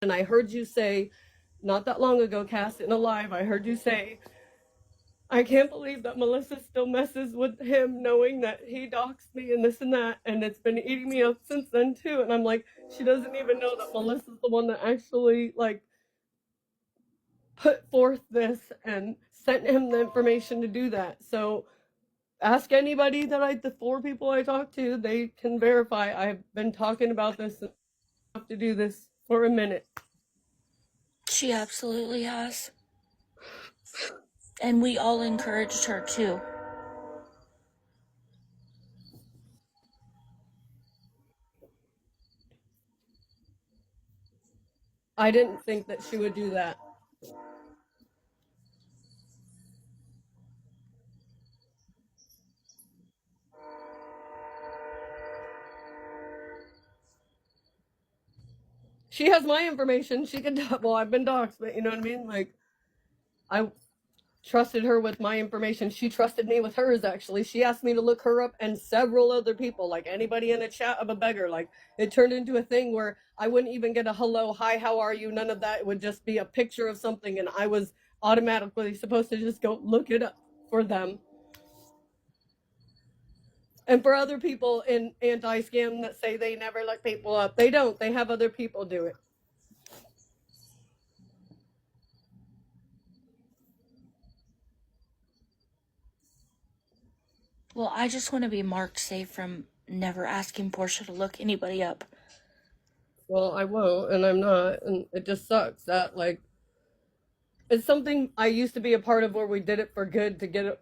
And I heard you say, not that long ago, Cass, in a live, I heard you say, I can't believe that Melissa still messes with him knowing that he doxed me and this and that, and it's been eating me up since then too. And I'm like, she doesn't even know that Melissa's the one that actually like put forth this and sent him the information to do that. So ask anybody that the 4 people I talked to, they can verify I've been talking about this and have to do this for a minute. She absolutely has. And we all encouraged her too. I didn't think that she would do that. She has my information. She can, well, I've been doxxed, but you know what I mean? Like, I trusted her with my information. She trusted me with hers, actually. She asked me to look her up and several other people, like anybody in a chat of a beggar. Like, it turned into a thing where I wouldn't even get a hello, hi, how are you? None of that. It would just be a picture of something, and I was automatically supposed to just go look it up for them. And for other people in anti-scam that say they never look people up, they don't. They have other people do it. Well, I just want to be marked safe from never asking Portia to look anybody up. Well, I won't, and I'm not, and it just sucks that, like, it's something I used to be a part of where we did it for good to get it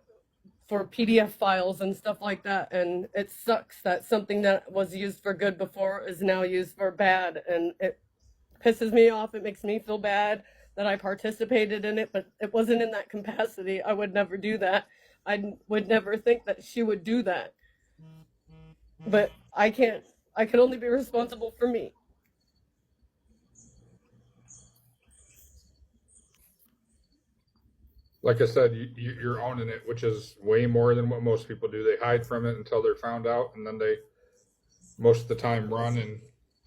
for PDF files and stuff like that, and it sucks that something that was used for good before is now used for bad, and it pisses me off. It makes me feel bad that I participated in it, but it wasn't in that capacity. I would never do that. I would never think that she would do that. But I can't. I can only be responsible for me. Like I said, you're owning it, which is way more than what most people do. They hide from it until they're found out, and then they, most of the time, run and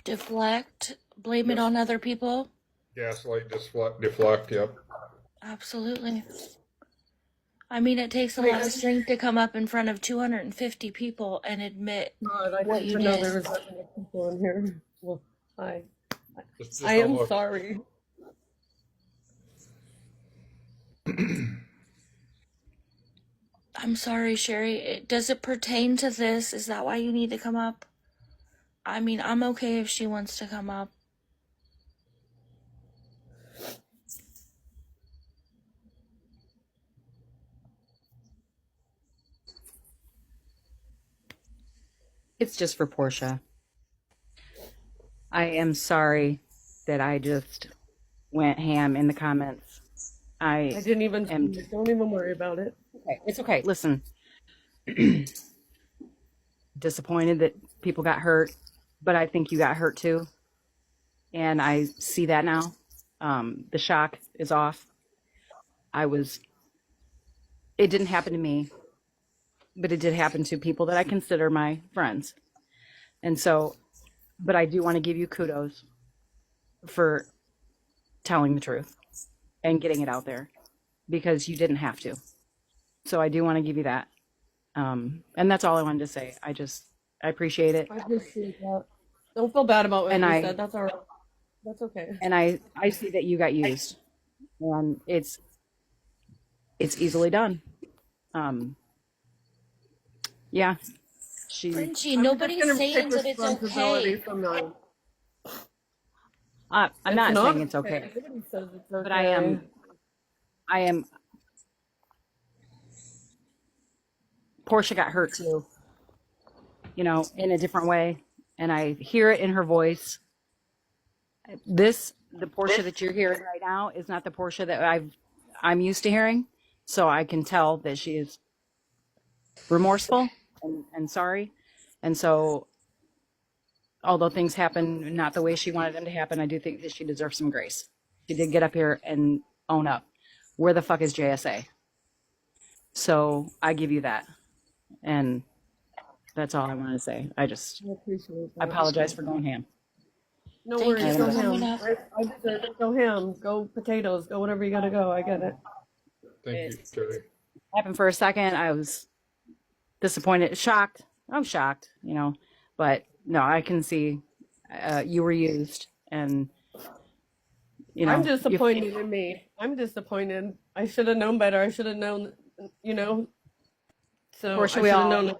Deflect, blame it on other people. gaslight, deflect. Yep. Absolutely. I mean, it takes a lot of strength to come up in front of 250 people and admit God, I what didn't you even know did. there was that many people in here. Well, Just I don't am look. sorry. I'm sorry, Sherry. Does it pertain to this? Is that why you need to come up? I mean, I'm okay if she wants to come up. It's just for Portia. I am sorry that I just went ham in the comments. I didn't even. am Don't even worry about it. okay. It's okay. Listen, disappointed that people got hurt, but I think you got hurt too, and I see that now. The shock is off. It didn't happen to me, but it did happen to people that I consider my friends. And so, but I do want to give you kudos for telling the truth and getting it out there because you didn't have to. So I do want to give you that. And that's all I wanted to say. I appreciate it. I appreciate that. Don't feel bad about what you said. That's all right. That's okay. And I see that you got used, and it's easily done. Yeah, Frenchie, nobody's saying that it's okay. I'm not saying it's okay, but I am. Portia got hurt too, you know, in a different way, and I hear it in her voice. The Portia that you're hearing right now is not the Portia that I'm used to hearing, so I can tell that she is remorseful and sorry. And so, although things happen not the way she wanted them to happen, I do think that she deserves some grace. She did get up here and own up. Where the fuck is JSA? So I give you that. And that's all I want to say. I apologize for going ham. No Thank you worries. for Go And coming ham. up. I deserve it. Go ham. Go potatoes. Go whatever you gotta go. I get it. Thank you, it Sherry. happened for a second. I was disappointed, shocked. I'm shocked, but no, I can see you were used, and I'm you. disappointed in me. I'm disappointed. I should have known better. I should have known, you know. So Portia, I should have known.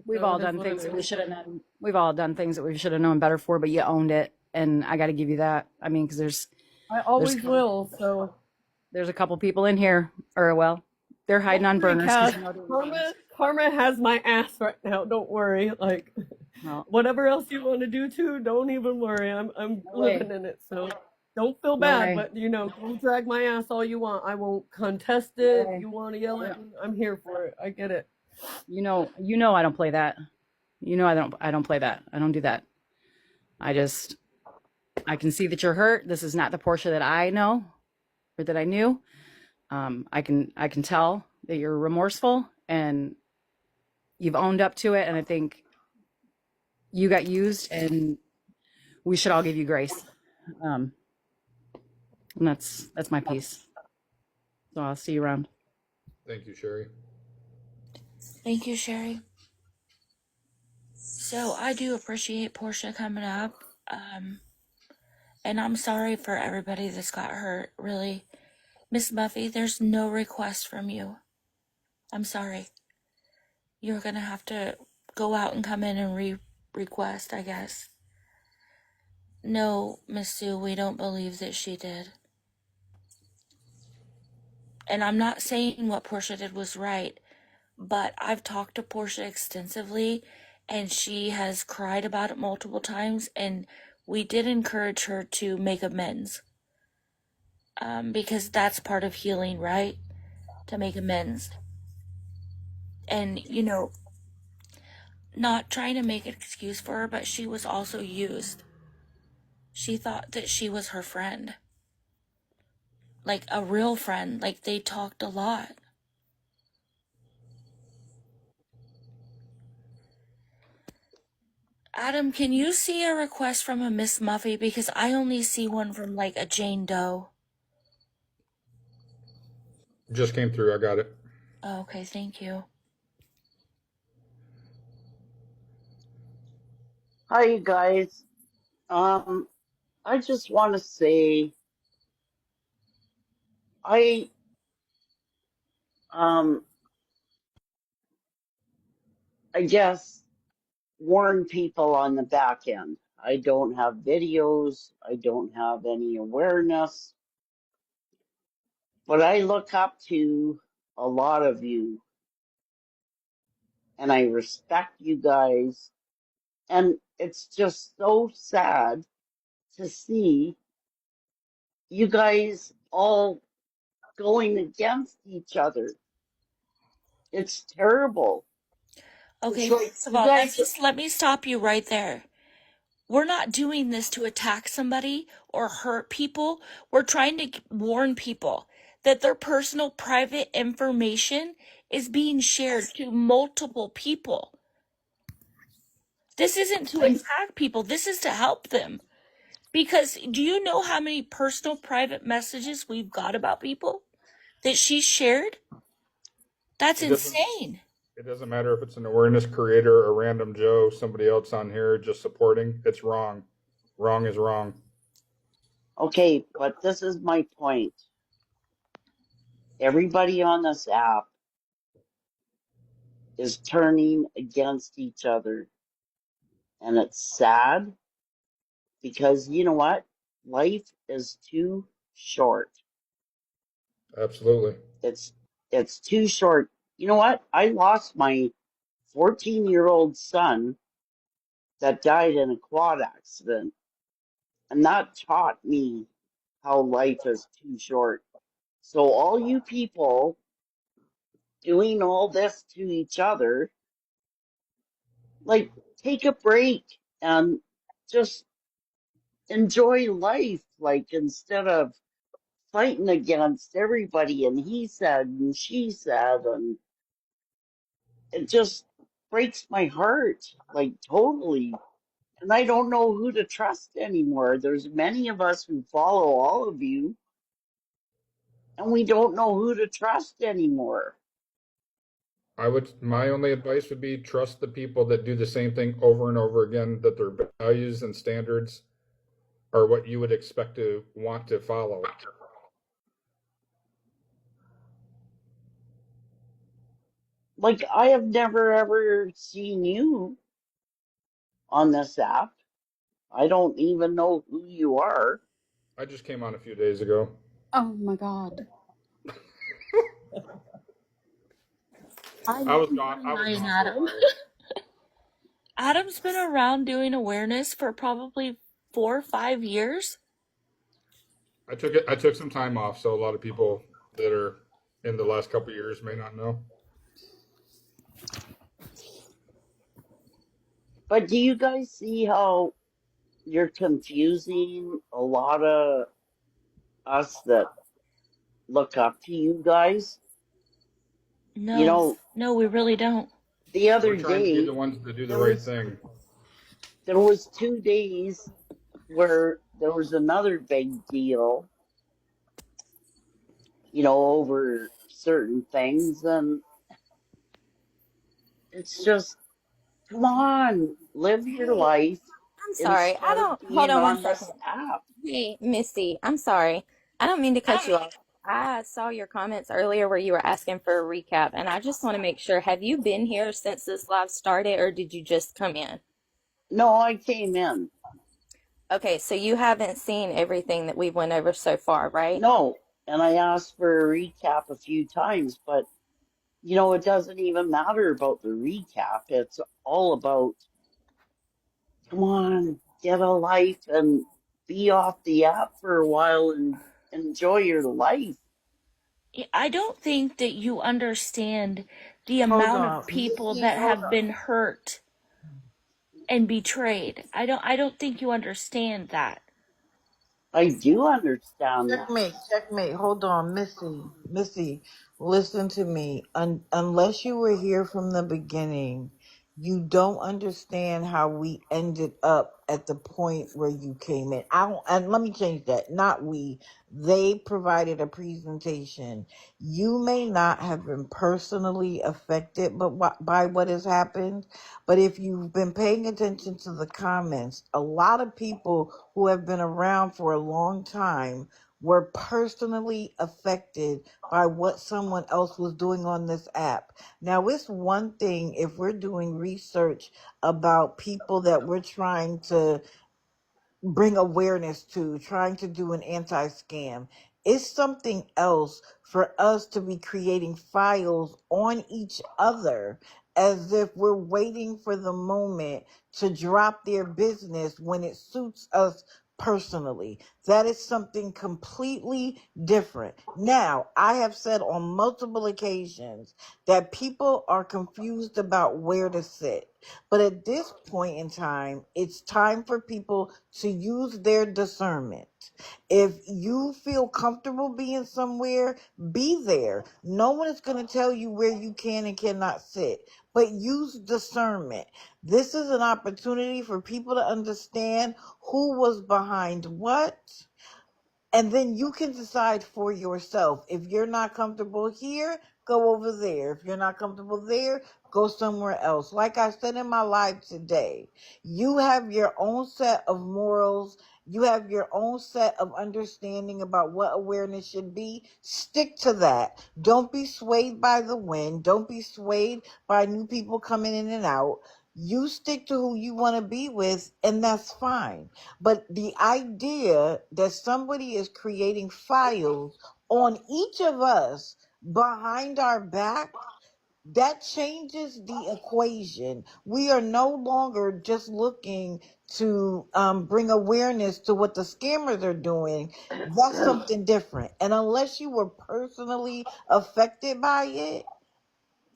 we've So all it is done what it things that we is. should have known. We've all done things that we should have known better for, but you owned it, and I got to give you that. I mean, because I there's always will. So there's a couple people in here, or well, they're hiding don't on worry, burners because Cass. you know their names. Karma has my ass right now. Don't worry. Like Well, whatever else you want to do too, don't even worry. I'm no living way, in it. So don't feel no bad. way, But don't drag my ass all you want. I won't contest no it. way. You want to yell Yeah. at me? I'm here for it. I get it. I don't play that. I don't play that. I don't do that. I can see that you're hurt. This is not the Portia that I know or that I knew. I can tell that you're remorseful and you've owned up to it. And I think you got used, and we should all give you grace. Um, and that's my piece. So I'll see you around. Thank you, Sherry. Thank you, Sherry. So I do appreciate Portia coming up. And I'm sorry for everybody that's got hurt, really. Miss Buffy, there's no request from you. I'm sorry. You're gonna have to go out and come in and request, I guess. No, Miss Sue, we don't believe that she did. And I'm not saying what Portia did was right, but I've talked to Portia extensively, and she has cried about it multiple times, and we did encourage her to make amends. Because that's part of healing, right? To make amends. And, not trying to make an excuse for her, but she was also used. She thought that she was her friend. Like a real friend. Like they talked a lot. Adam, can you see a request from a Miss Muffy? Because I only see one from like a Jane Doe. Just came through. I got it. Oh, okay, thank you. Hi, you guys. I just want to say I um I guess warn people on the back end. I don't have videos. I don't have any awareness, but I look up to a lot of you, and I respect you guys. And it's just so sad to see you guys all going against each other. It's terrible. It's Okay, like first of you all, guys. let me stop you right there. We're not doing this to attack somebody or hurt people. We're trying to warn people that their personal private information is being shared to multiple people. This isn't to attack people. This is to help them. Because do you know how many personal private messages we've got about people that she shared? That's It doesn't. insane. It doesn't matter if it's an awareness creator, a random Joe, somebody else on here just supporting. It's wrong. Wrong is wrong. Okay, but this is my point. Everybody on this app is turning against each other. And it's sad because you know what? Life is too short. Absolutely. It's too short. You know what? I lost my 14-year-old son that died in a quad accident. And that taught me how life is too short. So all you people doing all this to each other, like, take a break and just enjoy life, like, instead of fighting against everybody and he said and she said, and it just breaks my heart, like, totally. And I don't know who to trust anymore. There's many of us who follow all of you, and we don't know who to trust anymore. My only advice would be trust the people that do the same thing over and over again, that their values and standards are what you would expect to want to follow. Like, I have never ever seen you on this app. I don't even know who you are. I just came on a few days ago. Oh my God. I I know was you're gone. I was lying, gone for a Adam. while. Adam's been around doing awareness for probably 4 or 5 years. I took some time off, so a lot of people that are in the last couple of years may not know. But do you guys see how you're confusing a lot of us that look up to you guys? You No, know, no, we really don't. the We're other trying to be day the ones that do the there right was thing. there was 2 days where there was another big deal, over certain things, and it's just, come on, live your Hey, life I'm sorry. I instead of don't, hold being on one on this second. app. Hey, Missy, I'm sorry. I don't mean to cut you off. I saw your comments earlier where you were asking for a recap, and I just want to make sure, have you been here since this live started, or did you just come in? No, I came in. Okay, so you haven't seen everything that we went over so far, right? No, and I asked for a recap a few times, but it doesn't even matter about the recap. It's all about, come on, get a life and be off the app for a while and enjoy your life. I don't think that you understand the Hold amount on, of people Missy. that Hold have on. been hurt and betrayed. I don't think you understand that. I do understand that. Checkmate, checkmate. Hold on, Missy, listen to me. Unless you were here from the beginning, you don't understand how we ended up at the point where you came in. I don't, and let me change that. Not we. They provided a presentation. You may not have been personally affected, by what has happened. But if you've been paying attention to the comments, a lot of people who have been around for a long time were personally affected by what someone else was doing on this app. Now, it's one thing if we're doing research about people that we're trying to bring awareness to, trying to do an anti-scam. It's something else for us to be creating files on each other as if we're waiting for the moment to drop their business when it suits us personally. That is something completely different. Now, I have said on multiple occasions that people are confused about where to sit. But at this point in time, it's time for people to use their discernment. If you feel comfortable being somewhere, be there. No one is going to tell you where you can and cannot sit, but use discernment. This is an opportunity for people to understand who was behind what. And then you can decide for yourself. If you're not comfortable here, go over there. If you're not comfortable there, go somewhere else. Like I said in my live today, you have your own set of morals. You have your own set of understanding about what awareness should be. Stick to that. Don't be swayed by the wind. Don't be swayed by new people coming in and out. You stick to who you want to be with, and that's fine. But the idea that somebody is creating files on each of us behind our back, that changes the equation. We are no longer just looking to bring awareness to what the scammers are doing. That's something different. And unless you were personally affected by it,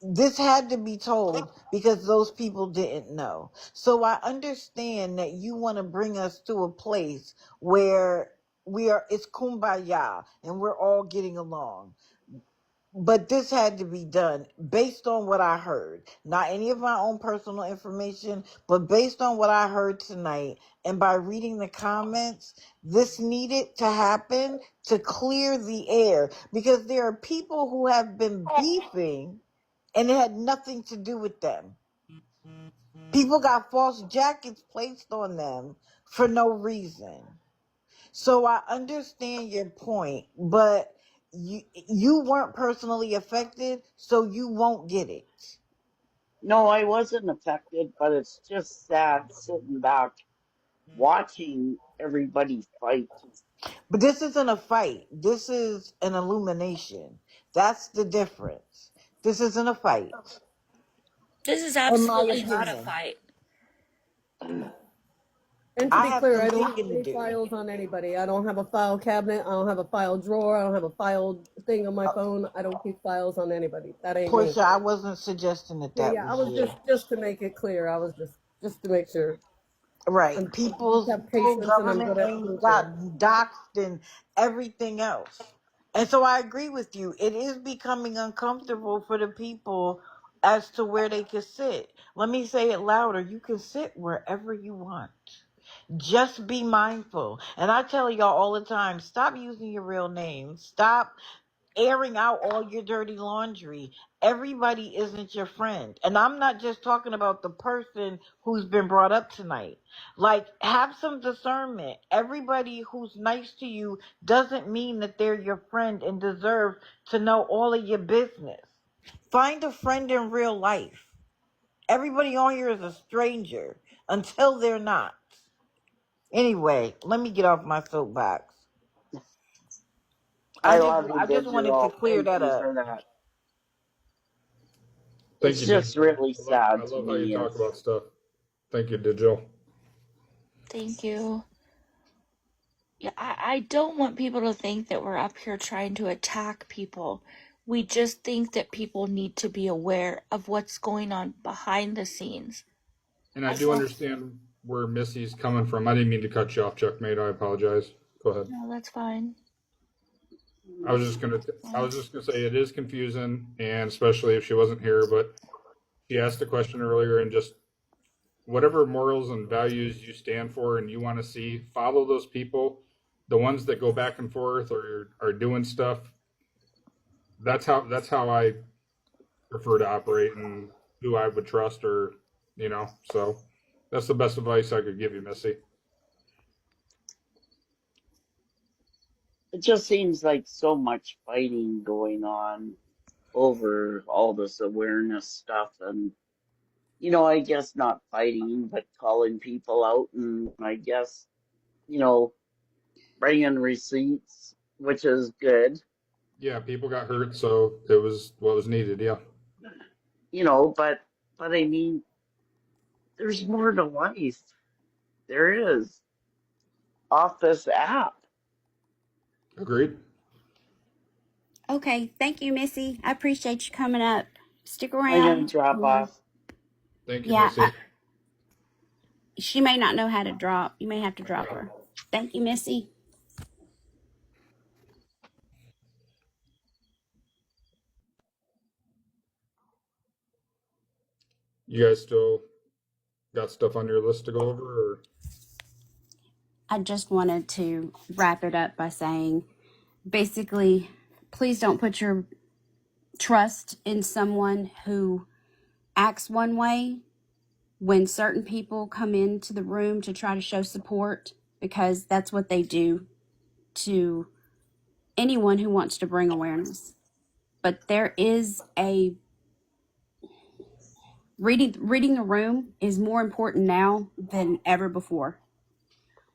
this had to be told because those people didn't know. So I understand that you want to bring us to a place where it's kumbaya and we're all getting along. but this had to be done based on what I heard. Not any of my own personal information, but based on what I heard tonight. And by reading the comments, this needed to happen to clear the air because there are people who have been beefing and it had nothing to do with them. People got false jackets placed on them for no reason. So I understand your point, but you weren't personally affected, so you won't get it. No, I wasn't affected, but it's just sad sitting back watching everybody fight. But this isn't a fight. This is an illumination. That's the difference. This isn't a fight, This is in my absolutely not a opinion. fight. And to I be have clear, some I don't have thinking to any do. files on anybody. I don't have a file cabinet. I don't have a file drawer. I don't have a file thing on my phone. I don't keep files on anybody. That ain't me. Portia, I wasn't suggesting that Yeah, that yeah. I was was you. just to make it clear. I was just to make sure. Right. I'm People's have full patience and I'm government good at names listening. got doxxed and everything else. And so I agree with you. It is becoming uncomfortable for the people as to where they can sit. Let me say it louder. You can sit wherever you want. Just be mindful. And I tell y'all all the time, stop using your real name. Stop airing out all your dirty laundry. Everybody isn't your friend. And I'm not just talking about the person who's been brought up tonight. Like, have some discernment. Everybody who's nice to you doesn't mean that they're your friend and deserve to know all of your business. Find a friend in real life. Everybody on here is a stranger until they're not. Anyway, let me get off my soapbox. I I just love you, I just wanted to Digital. clear Thank that you up. for that. Thank It's you, just Digital. really I sad to love how you me. talk It's about stuff. Thank you, Digital. Thank you. Yeah, I don't want people to think that we're up here trying to attack people. We just think that people need to be aware of what's going on behind the scenes. And I I do don't. understand where Missy's coming from. I didn't mean to cut you off, Checkmate. I apologize. Go ahead. No, that's fine. I was just gonna say it is confusing, and especially if she wasn't here. But she asked a question earlier, and just whatever morals and values you stand for and you want to see, follow those people. The ones that go back and forth or are doing stuff. That's how I prefer to operate and who I would trust or so that's the best advice I could give you, Missy. it just seems like so much fighting going on over all this awareness stuff, and I guess not fighting, but calling people out, and I guess you know bringing receipts, which is good. Yeah, people got hurt, so it was what was needed. Yeah, But I mean, there's more to life. There is off this app. agreed. Okay, thank you, Missy. I appreciate you coming up. Stick I'm gonna around. drop off. Thank you, Yeah, Missy. she may not know how to drop. You may have to drop her. Thank you, Missy. You guys still got stuff on your list to go over, or I just wanted to wrap it up by saying basically, please don't put your trust in someone who acts one way when certain people come into the room to try to show support, because that's what they do to anyone who wants to bring awareness. But there is a reading the room is more important now than ever before.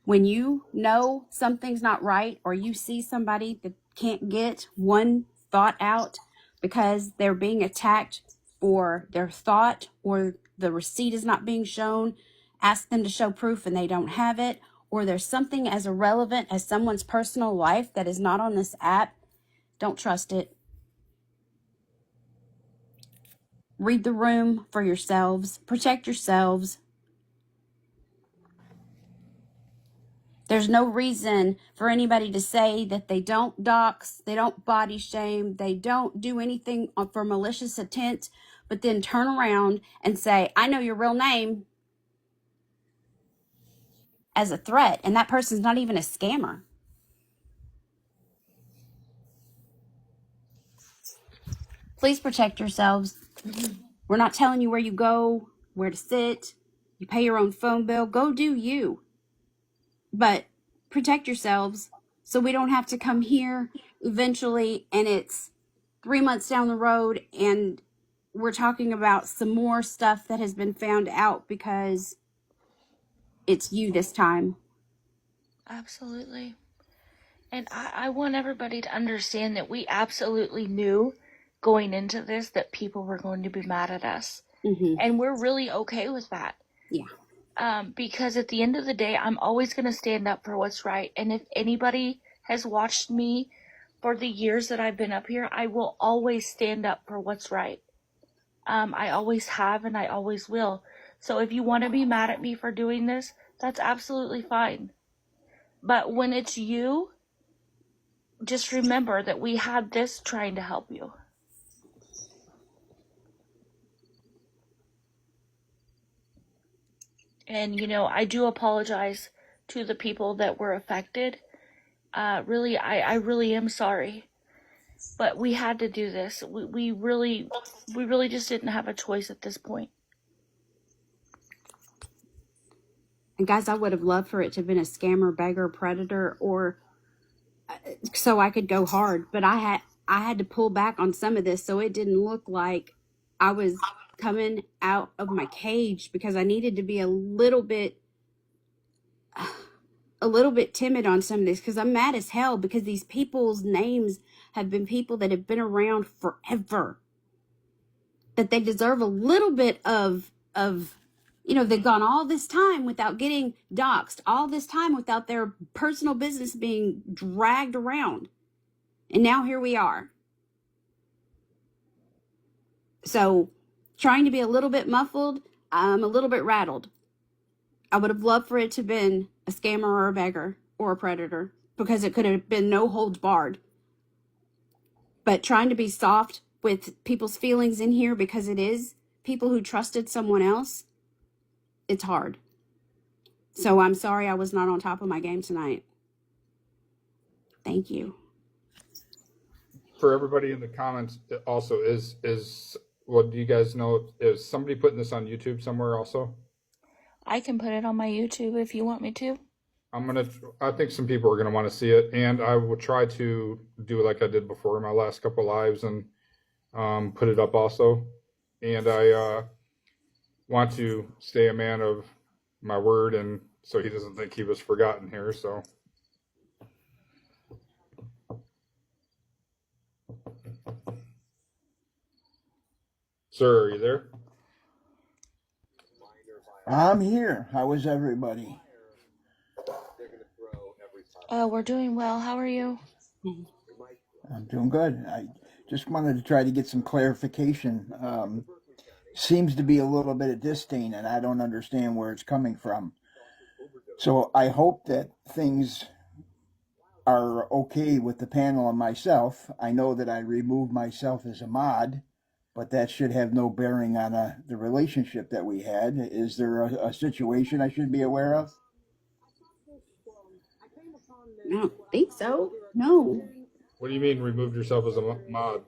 When you know something's not right, or you see somebody that can't get one thought out because they're being attacked for their thought, or the receipt is not being shown, ask them to show proof and they don't have it, or there's something as irrelevant as someone's personal life that is not on this app, don't trust it. Read the room for yourselves, protect yourselves. There's no reason for anybody to say that they don't dox, they don't body shame, they don't do anything for malicious intent, but then turn around and say, I know your real name, as a threat, and that person's not even a scammer. Please protect yourselves. We're not telling you where you go, where to sit. You pay your own phone bill. Go do you. But protect yourselves so we don't have to come here eventually and it's 3 months down the road and we're talking about some more stuff that has been found out because it's you this time. Absolutely. And I want everybody to understand that we absolutely knew going into this that people were going to be mad at us. Mm-hmm. And we're really okay with that. Yeah. Because at the end of the day, I'm always going to stand up for what's right. And if anybody has watched me for the years that I've been up here, I will always stand up for what's right. I always have and I always will. So if you want to be mad at me for doing this, that's absolutely fine. But when it's you, just remember that we had this trying to help you. And, I do apologize to the people that were affected. Really, I really am sorry. But we had to do this. We really just didn't have a choice at this point. And guys, I would have loved for it to have been a scammer, beggar, predator, or so I could go hard. But I had to pull back on some of this so it didn't look like I was coming out of my cage because I needed to be a little bit timid on some of this because I'm mad as hell because these people's names have been people that have been around forever. That they deserve a little bit of they've gone all this time without getting doxxed, all this time without their personal business being dragged around. And now here we are. So trying to be a little bit muffled, I'm a little bit rattled. I would have loved for it to have been a scammer or a beggar or a predator because it could have been no holds barred. But trying to be soft with people's feelings in here because it is people who trusted someone else, it's hard. So I'm sorry I was not on top of my game tonight. Thank you. For everybody in the comments, also is what do you guys know? Is somebody putting this on YouTube somewhere also? I can put it on my YouTube if you want me to. I think some people are gonna want to see it, and I will try to do like I did before in my last couple lives and put it up also. And I want to stay a man of my word, and so he doesn't think he was forgotten here. So. Sir, are you there? I'm here. How is everybody? We're doing well. How are you? I'm doing good. I just wanted to try to get some clarification. Seems to be a little bit of disdain, and I don't understand where it's coming from. So I hope that things are okay with the panel and myself. I know that I removed myself as a mod, but that should have no bearing on the relationship that we had. Is there a situation I should be aware of? I don't think so. No. What do you mean removed yourself as a mod?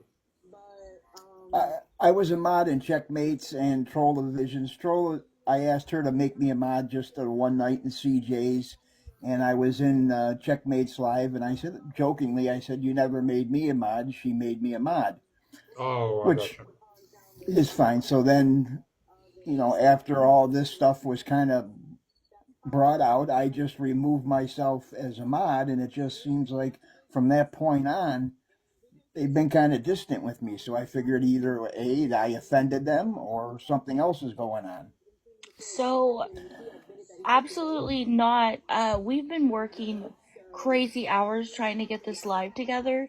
I was a mod in Checkmates and Troll of the Visions. I asked her to make me a mod just one night in CJ's, and I was in Checkmates Live, and I said, jokingly, I said, you never made me a mod. She made me a mod. Oh, which is fine. So then, after all this stuff was kind of brought out, I just removed myself as a mod, and it just seems like from that point on, they've been kind of distant with me. So I figured either A, I offended them, or something else is going on. So, absolutely not. We've been working crazy hours trying to get this live together.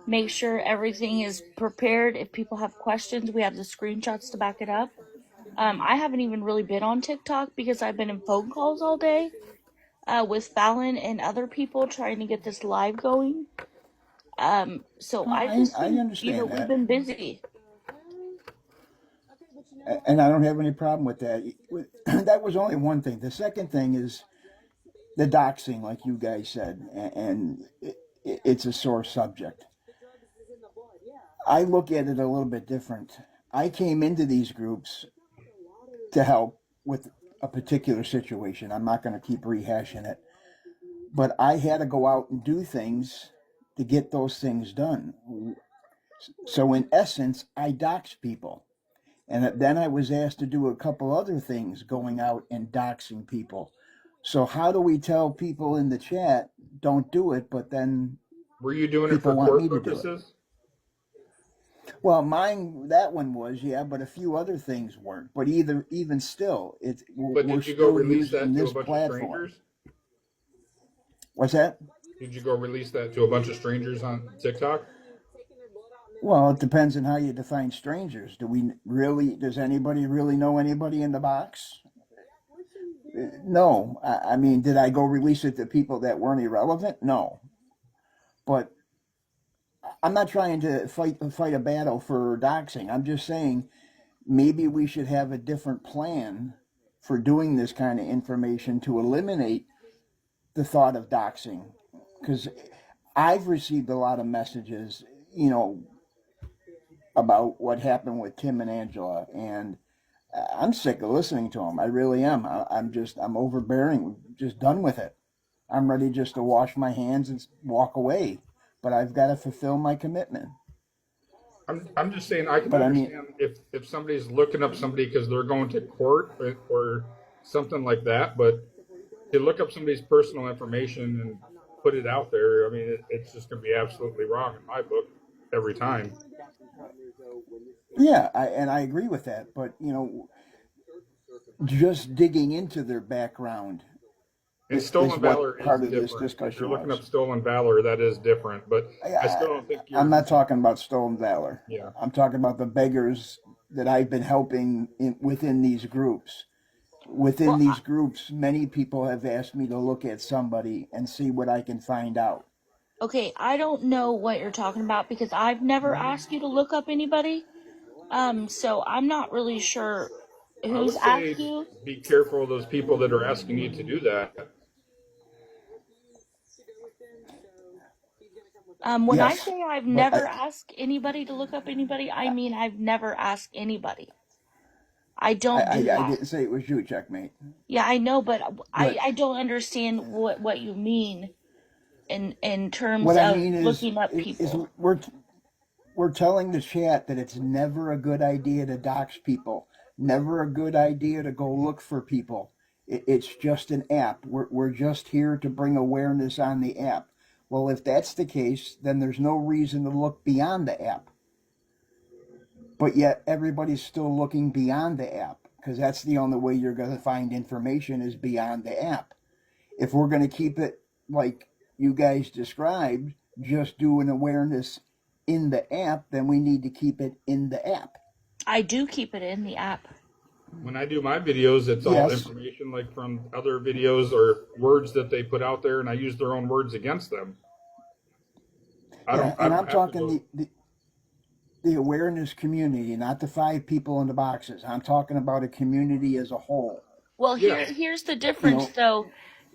Make sure everything is prepared. If people have questions, we have the screenshots to back it up. I haven't even really been on TikTok because I've been in phone calls all day. with Fallon and other people trying to get this live going. So Well, I've just I been, understand we've that, been busy. and I don't have any problem with that. That was only one thing. The second thing is the doxing, like you guys said, and it's a sore subject. I look at it a little bit different. I came into these groups to help with a particular situation. I'm not going to keep rehashing it, but I had to go out and do things to get those things done. So in essence, I dox people. And then I was asked to do a couple other things, going out and doxing people. So how do we tell people in the chat, don't do it, but then Were you doing it people for want me court to do it? purposes? Well, mine, that one was, yeah, but a few other things weren't. But even still, But we're did you go still release using that to a this bunch of platform. strangers? What's that? Did you go release that to a bunch of strangers on TikTok? Well, it depends on how you define strangers. Does anybody really know anybody in the box? No. I mean, did I go release it to people that weren't irrelevant? No. But I'm not trying to fight a battle for doxing. I'm just saying maybe we should have a different plan for doing this kind of information to eliminate the thought of doxing. Because I've received a lot of messages, about what happened with Tim and Angela, and I'm sick of listening to them. I really am. I'm overbearing, just done with it. I'm ready just to wash my hands and walk away, but I've got to fulfill my commitment. I'm just saying I can But I mean, understand if somebody's looking up somebody because they're going to court or something like that, but to look up somebody's personal information and put it out there, I mean, it's just going to be absolutely wrong in my book every time. yeah, I agree with that. But just digging into their background And is stolen what valor is part of this different. If you're discussion looking was. up stolen valor, that is different. But I still don't think I'm you're. not talking about stolen valor. Yeah. I'm talking about the beggars that I've been helping within these groups. Within Well, these groups, many people have asked me to look at somebody and see what I can find out. okay, I don't know what you're talking about because I've never asked you to look up anybody. So I'm not really sure I who's would asked say you. be careful of those people that are asking you to do that. When I Yes, say I've but never asked anybody to look up anybody, I mean I've never asked anybody. I don't do I that. didn't say it was you, checkmate. Yeah, I know, but But I don't understand what you mean in terms what I of mean looking up is people. we're telling the chat that it's never a good idea to dox people, never a good idea to go look for people. It's just an app. We're just here to bring awareness on the app. Well, if that's the case, then there's no reason to look beyond the app. But yet everybody's still looking beyond the app because that's the only way you're going to find information is beyond the app. If we're going to keep it like you guys described, just do an awareness in the app, then we need to keep it in the app. I do keep it in the app. When I do my videos, it's all Yes. information like from other videos or words that they put out there, and I use their own words against them. I Yeah, don't. I and don't I'm have to go. talking the awareness community, not the 5 people in the boxes. I'm talking about a community as a whole. Well, Yeah. here's the You difference know, though.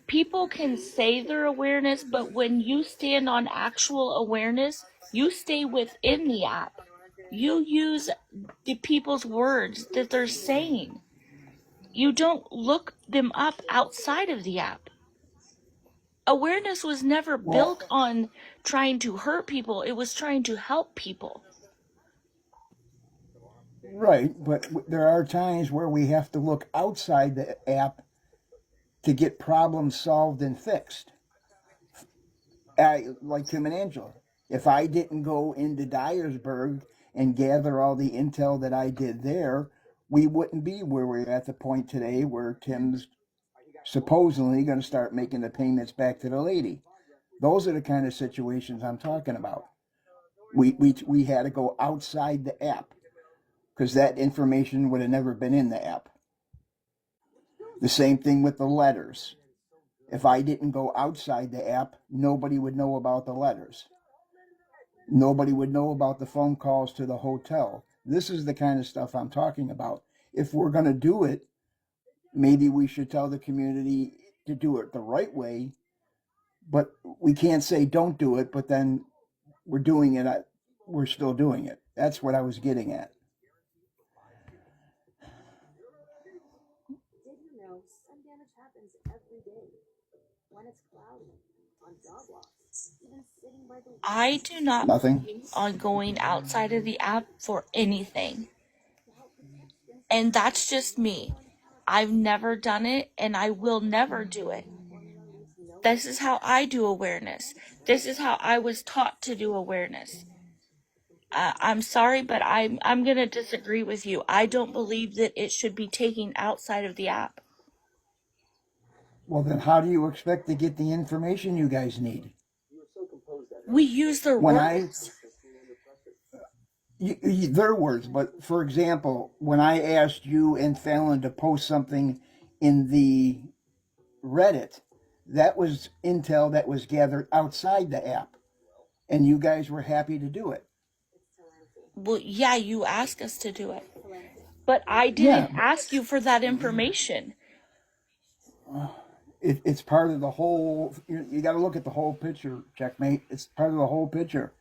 People can say their awareness, but when you stand on actual awareness, you stay within the app. You use the people's words that they're saying. You don't look them up outside of the app. Awareness was never well, built on trying to hurt people, it was trying to help people. right, but there are times where we have to look outside the app to get problems solved and fixed. Like Tim and Angela. If I didn't go into Dyersburg and gather all the intel that I did there, we wouldn't be where we're at the point today where Tim's supposedly going to start making the payments back to the lady. Those are the kind of situations I'm talking about. We had to go outside the app because that information would have never been in the app. The same thing with the letters. If I didn't go outside the app, nobody would know about the letters. Nobody would know about the phone calls to the hotel. This is the kind of stuff I'm talking about. If we're going to do it, maybe we should tell the community to do it the right way, but we can't say don't do it, but then we're doing it. We're still doing it. That's what I was getting at. I do not Nothing. plan on going outside of the app for anything. And that's just me. I've never done it and I will never do it. This is how I do awareness. This is how I was taught to do awareness. I'm sorry, but I'm gonna disagree with you. I don't believe that it should be taken outside of the app. Well, then how do you expect to get the information you guys need? We use their When words. their words, but for example, when I asked you and Fallon to post something in the Reddit, that was intel that was gathered outside the app, and you guys were happy to do it. Well, yeah, you asked us to do it. But I Yeah, didn't ask you for that information. it's part of the whole. You got to look at the whole picture, checkmate. It's part of the whole picture.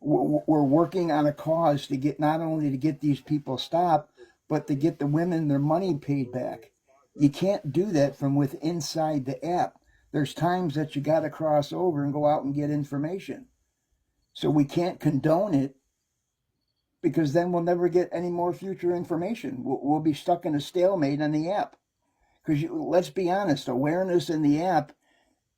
We're working on a cause to get not only to get these people stopped, but to get the women their money paid back. You can't do that from within inside the app. There's times that you got to cross over and go out and get information. So we can't condone it, because then we'll never get any more future information. We'll be stuck in a stalemate on the app. Because let's be honest, awareness in the app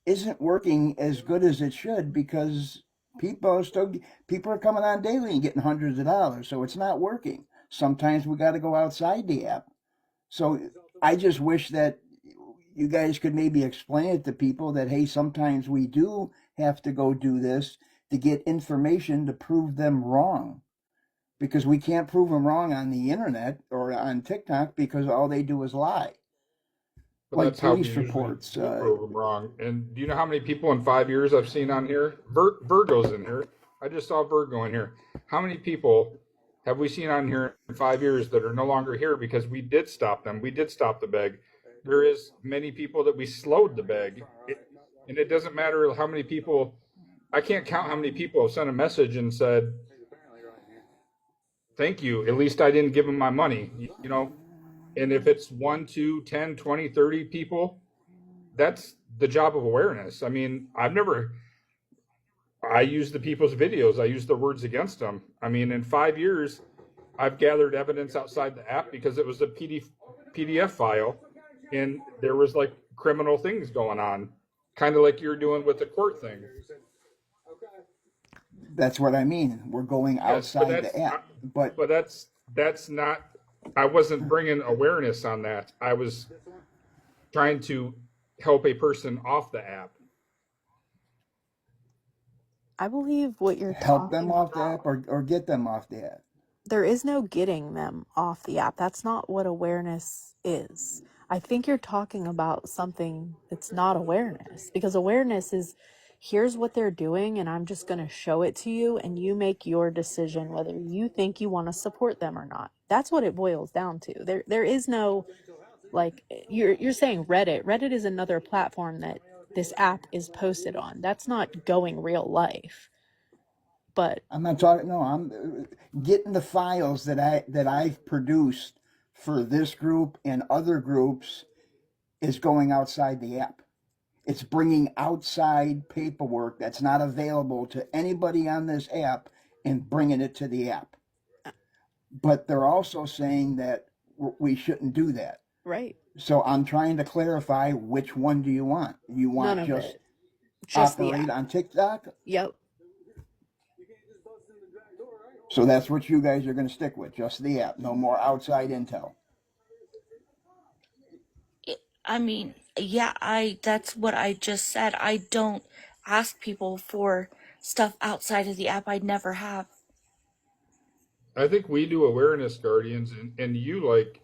isn't working as good as it should, because people are coming on daily and getting hundreds of dollars, so it's not working. Sometimes we got to go outside the app. So I just wish that you guys could maybe explain it to people that, hey, sometimes we do have to go do this to get information to prove them wrong, because we can't prove them wrong on the internet or on TikTok, because all they do is lie. But Like that's how we police usually reports. do prove them wrong. And do you know how many people in 5 years I've seen on here? Virgo's in here. I just saw Virgo in here. How many people have we seen on here in 5 years that are no longer here because we did stop them? We did stop the beg. There is many people that we slowed the beg. And it doesn't matter how many people. I can't count how many people have sent a message and said, thank you. At least I didn't give them my money, you know? And if it's 1, 2, 10, 20, 30 people, that's the job of awareness. I mean, I use the people's videos. I use the words against them. I mean, in 5 years, I've gathered evidence outside the app because it was a PDF file and there was like criminal things going on, kind of like you're doing with the court thing. That's what I mean. We're going outside the app. But that's not, I wasn't bringing awareness on that. I was trying to help a person off the app. I believe what you're help them talking off the about, app or get them off the app. there is no getting them off the app. That's not what awareness is. I think you're talking about something that's not awareness, because awareness is, here's what they're doing and I'm just going to show it to you and you make your decision whether you think you want to support them or not. That's what it boils down to. There is no, like, you're saying Reddit. Reddit is another platform that this app is posted on. That's not going real life. But I'm not talking. No, I'm getting the files that I've produced for this group and other groups is going outside the app. It's bringing outside paperwork that's not available to anybody on this app and bringing it to the app. But they're also saying that we shouldn't do that. right. So I'm trying to clarify, which one do you want? You want None of just it. Just the operate app. on TikTok? Yep. So that's what you guys are going to stick with, just the app, no more outside intel. I mean, yeah, that's what I just said. I don't ask people for stuff outside of the app. I never have. I think we do awareness guardians and you like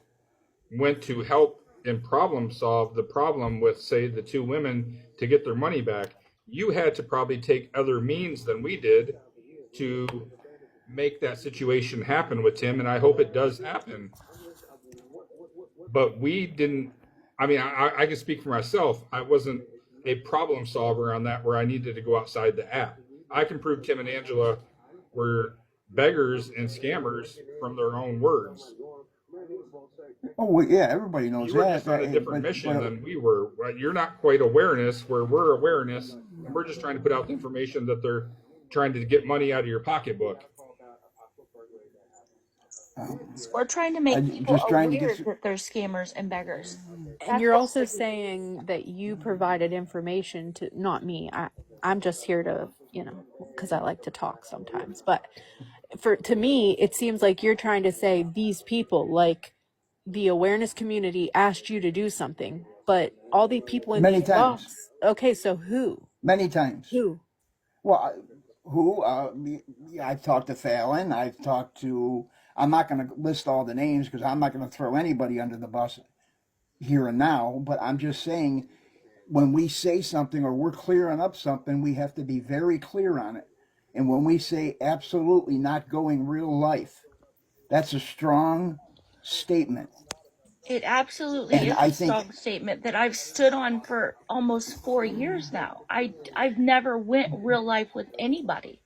went to help and problem solve the problem with, say, the two women to get their money back. You had to probably take other means than we did to make that situation happen with Tim, and I hope it does happen. But we didn't. I mean, I can speak for myself. I wasn't a problem solver on that where I needed to go outside the app. I can prove Tim and Angela were beggars and scammers from their own words. Oh, well, yeah, everybody knows You were that. just on a different but, mission but than we were. Right? You're not quite awareness where we're awareness, and we're just trying to put out the information that they're trying to get money out of your pocketbook. We're trying to make people just trying to aware get. that they're scammers and beggars. And you're also saying that you provided information to, not me. I'm just here to, because I like to talk sometimes. But to me, it seems like you're trying to say these people, like the awareness community, asked you to do something, but all the people in Many these times. box. Okay, so who? Many times. Who? Well, who? I've talked to Fallon. I've talked to. I'm not going to list all the names because I'm not going to throw anybody under the bus here and now. But I'm just saying, when we say something or we're clearing up something, we have to be very clear on it. And when we say absolutely not going real life, that's a strong statement. It absolutely And is I a think strong statement that I've stood on for almost 4 years now. I've never went real life with anybody.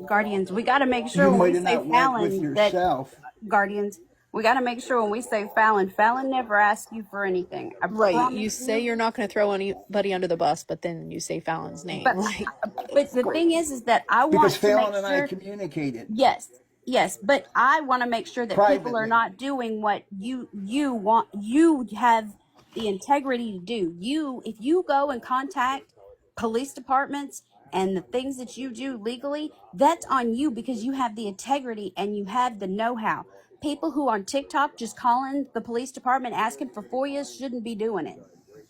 Guardians, we got to make sure you when we might have say not went with Fallon that yourself. Guardians, we got to make sure when we say Fallon never asked you for anything. I Right. You promise say you. you're not going to throw anybody under the bus, but then you say Fallon's name. But Like, but the thing is that I Because want to make Fallon and I sure. communicated Yes, but I want to make sure that people are privately. not doing what you want. You have the integrity to do. If you go and contact police departments and the things that you do legally, that's on you because you have the integrity and you have the know-how. People who on TikTok just calling the police department asking for FOIAs shouldn't be doing it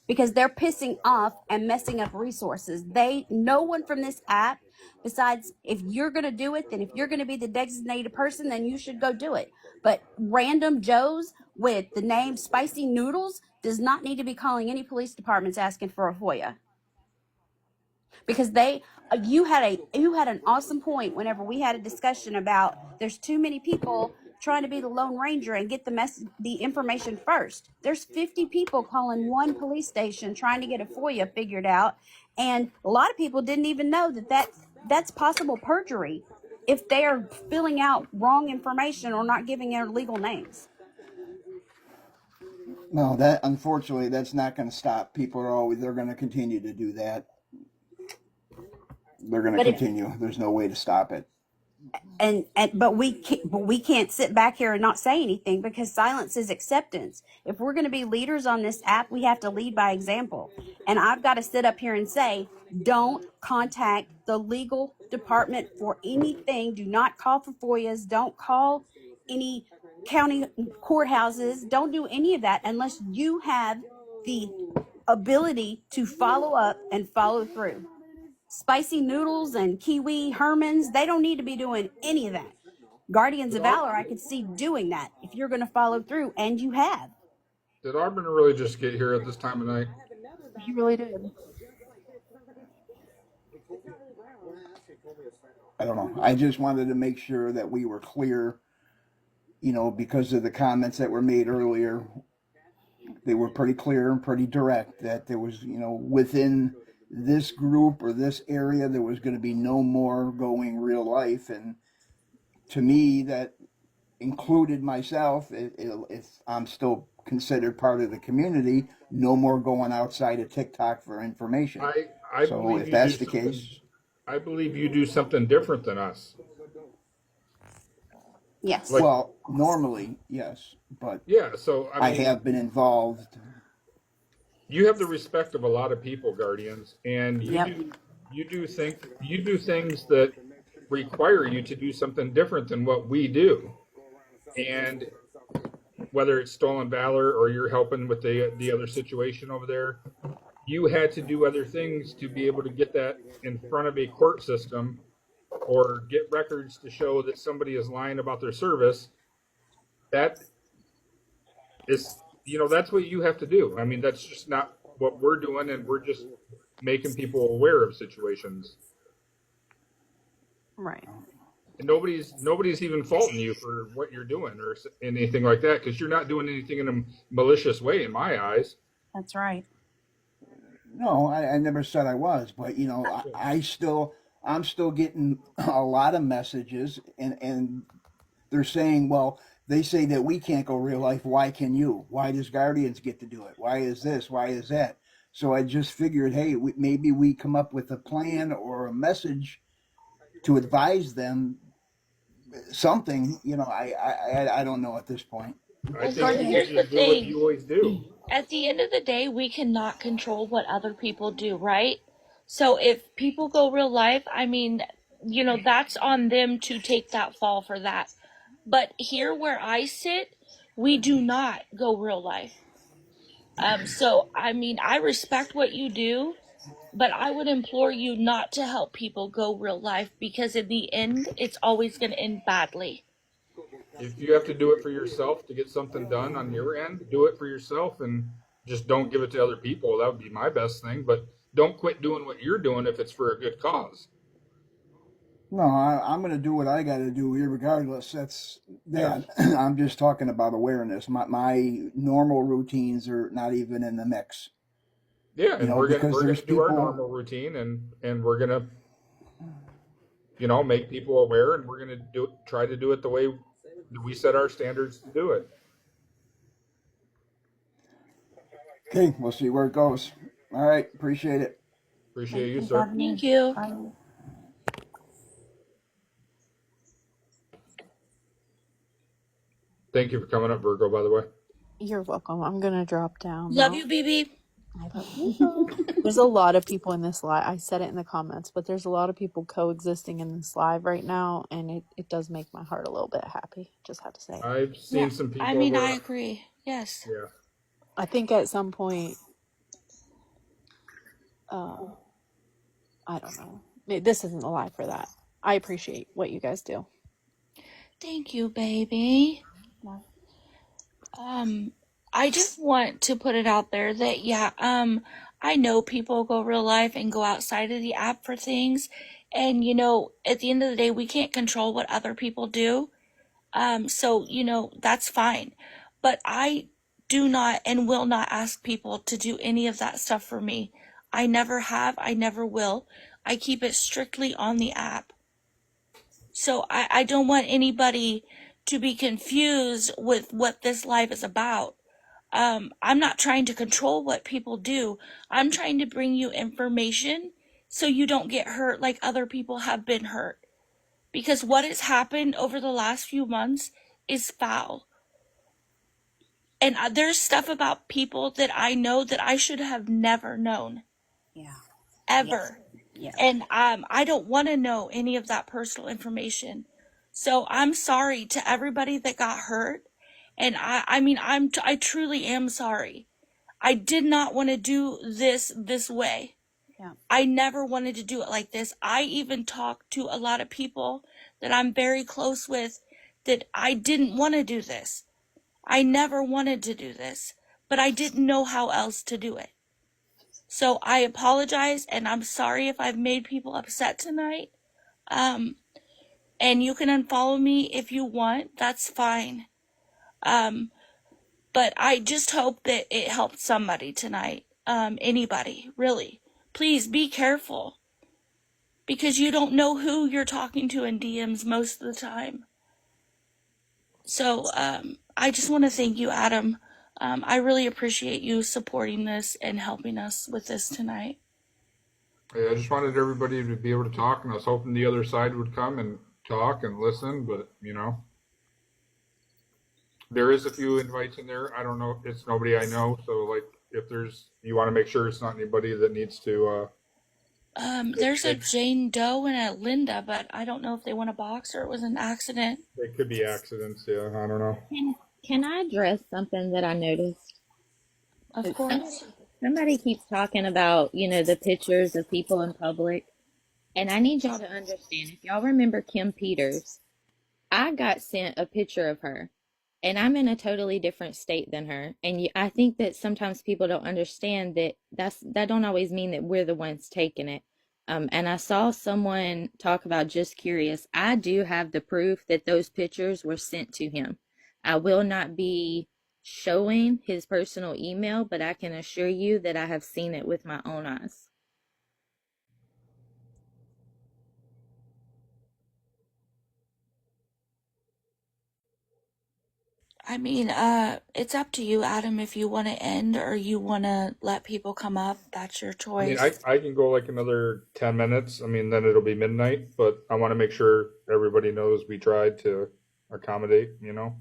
because they're pissing off and messing up resources. No one from this app, besides if you're going to do it, then if you're going to be the designated person, then you should go do it. But random Joes with the name Spicy Noodles does not need to be calling any police departments asking for a FOIA. Because you had an awesome point whenever we had a discussion about there's too many people trying to be the Lone Ranger and get the information first. There's 50 people calling one police station trying to get a FOIA figured out, and a lot of people didn't even know that's possible perjury if they are filling out wrong information or not giving their legal names. No, unfortunately that's not going to stop. They're going to continue to do that. They're going to continue. There's no way to stop it. But we can't sit back here and not say anything because silence is acceptance. If we're going to be leaders on this app, we have to lead by example. And I've got to sit up here and say, don't contact the legal department for anything. Do not call for FOIAs. Don't call any county courthouses. Don't do any of that unless you have the ability to follow up and follow through. Spicy Noodles and Kiwi Hermans, they don't need to be doing any of that. Guardians of Valor, I could see doing that if you're going to follow through, and you have. Did Auburn really just get here at this time of night? he really did. I don't know. I just wanted to make sure that we were clear, because of the comments that were made earlier. They were pretty clear and pretty direct that there was, within this group or this area, there was going to be no more going real life. And to me, that included myself. If I'm still considered part of the community, no more going outside of TikTok for information. So if that's the case, I believe you do something different than us. Yes. Well, normally, yes, but yeah. So I have been involved. You have the respect of a lot of people, Guardians, and you do things that require you to do something different than what we do. And whether it's Stolen Valor or you're helping with the other situation over there, you had to do other things to be able to get that in front of a court system or get records to show that somebody is lying about their service. That is that's what you have to do. I mean, that's just not what we're doing, and we're just making people aware of situations. Right. And nobody's even faulting you for what you're doing or anything like that, because you're not doing anything in a malicious way in my eyes. That's right. No, I never said I was, but I'm still getting a lot of messages, and they're saying, well, they say that we can't go real life. Why can you? Why does Guardians get to do it? Why is this? Why is that? So I just figured, hey, maybe we come up with a plan or a message to advise them something. I don't know at this point. I Well, think Gordon, you here's should the just do what thing. you always do. At the end of the day, we cannot control what other people do, right? So if people go real life, I mean, that's on them to take that fall for that. But here where I sit, we do not go real life. So I mean, I respect what you do, but I would implore you not to help people go real life because in the end, it's always going to end badly. If you have to do it for yourself to get something done on your end, do it for yourself and just don't give it to other people. That would be my best thing. But don't quit doing what you're doing if it's for a good cause. No, I'm going to do what I got to do here, regardless. That's Yeah. that. I'm just talking about awareness. My normal routines are not even in the mix. Yeah, and Because we're there's gonna do our people. normal routine, and we're gonna make people aware, and we're gonna try to do it the way that we set our standards to do it. Okay, we'll see where it goes. All right, appreciate it. Appreciate Thank you, you, sir. Governor. Thank you. Bye. Thank you for coming up, Virgo. By the way, You're welcome. I'm gonna drop down Love now. you, BB. I love you. There's a lot of people in this live. I said it in the comments, but there's a lot of people coexisting in this live right now, and it does make my heart a little bit happy. Just have to say. I've Yeah, seen some I people mean, I where, agree. Yes. yeah, I think at some point, I don't know. This isn't the live for that. I appreciate what you guys do. Thank you, baby. Love. I just want to put it out there that I know people go real life and go outside of the app for things, and at the end of the day, we can't control what other people do. So that's fine, but I do not and will not ask people to do any of that stuff for me. I never have. I never will. I keep it strictly on the app. So I don't want anybody to be confused with what this live is about. I'm not trying to control what people do. I'm trying to bring you information so you don't get hurt like other people have been hurt. Because what has happened over the last few months is foul. And there's stuff about people that I know that I should have never known. Yeah. Ever. Yes. And I don't want to know any of that personal information. So I'm sorry to everybody that got hurt. And I mean, I truly am sorry. I did not want to do this way. Yeah. I never wanted to do it like this. I even talked to a lot of people that I'm very close with that I didn't want to do this. I never wanted to do this, but I didn't know how else to do it. So I apologize, and I'm sorry if I've made people upset tonight. And you can unfollow me if you want. That's fine. But I just hope that it helped somebody tonight. Anybody, really. Please be careful. Because you don't know who you're talking to in DMs most of the time. So, I just want to thank you, Adam. I really appreciate you supporting this and helping us with this tonight. I just wanted everybody to be able to talk, and I was hoping the other side would come and talk and listen, but there is a few invites in there. I don't know. It's nobody I know. So like, if you want to make sure it's not anybody that needs to, There's a Jane Doe and a Linda, but I don't know if they won a box or it was an accident. it could be accidents. Yeah. I don't know. Can I address something that I noticed? Of course. Somebody keeps talking about, the pictures of people in public. And I need y'all to understand, if y'all remember Kim Peters, I got sent a picture of her. and I'm in a totally different state than her. And I think that sometimes people don't understand that that don't always mean that we're the ones taking it. And I saw someone talk about just curious. I do have the proof that those pictures were sent to him. I will not be showing his personal email, but I can assure you that I have seen it with my own eyes. I mean, it's up to you, Adam, if you want to end or you want to let people come up. That's your I mean, choice. I can go like another 10 minutes. I mean, then it'll be midnight, but I want to make sure everybody knows we tried to accommodate, you know?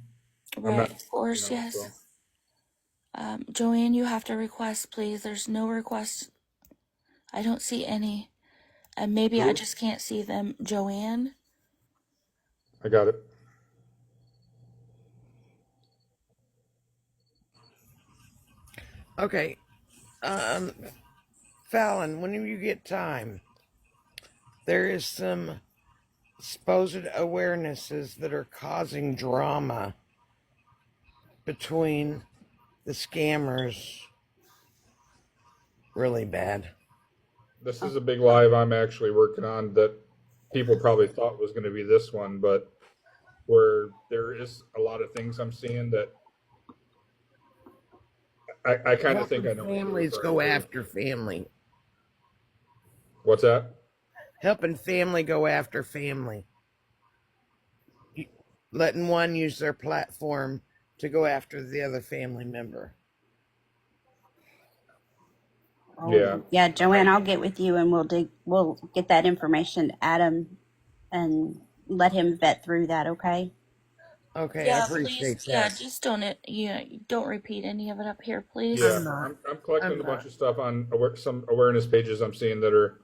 I'm Right, not, of you course, know, yes. so. Joanne, you have to request, please. There's no request. I don't see any. And maybe I Who? just can't see them. Joanne? I got it. Okay. Um, Fallon, when you get time, there is some supposed awarenesses that are causing drama between the scammers really bad. This is a big live I'm actually working on that people probably thought was going to be this one, but where there is a lot of things I'm seeing that I kind of think Helping I know what you're families referring go to. after family. What's that? Helping family go after family. Letting one use their platform to go after the other family member. Yeah. Oh, yeah, Joanne, I'll get with you and we'll get that information to Adam and let him vet through that, okay? Okay, I Yeah, please. appreciate Yeah, that. just don't repeat any of it up here, please. Yeah. I'm not. I'm collecting I'm a bunch not. of stuff on some awareness pages I'm seeing that are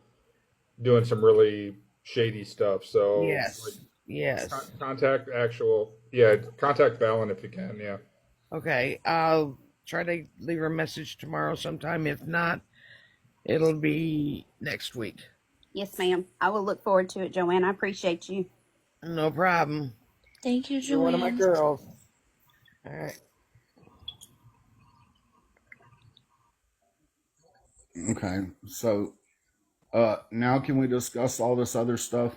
doing some really shady stuff. So, like, Yes. Yes. contact Fallon if you can. Yeah. Okay, I'll try to leave her a message tomorrow sometime. If not, it'll be next week. Yes, ma'am. I will look forward to it, Joanne. I appreciate you. No problem. Thank you, You're one of my Joanne. girls. All right. Okay, so now can we discuss all this other stuff?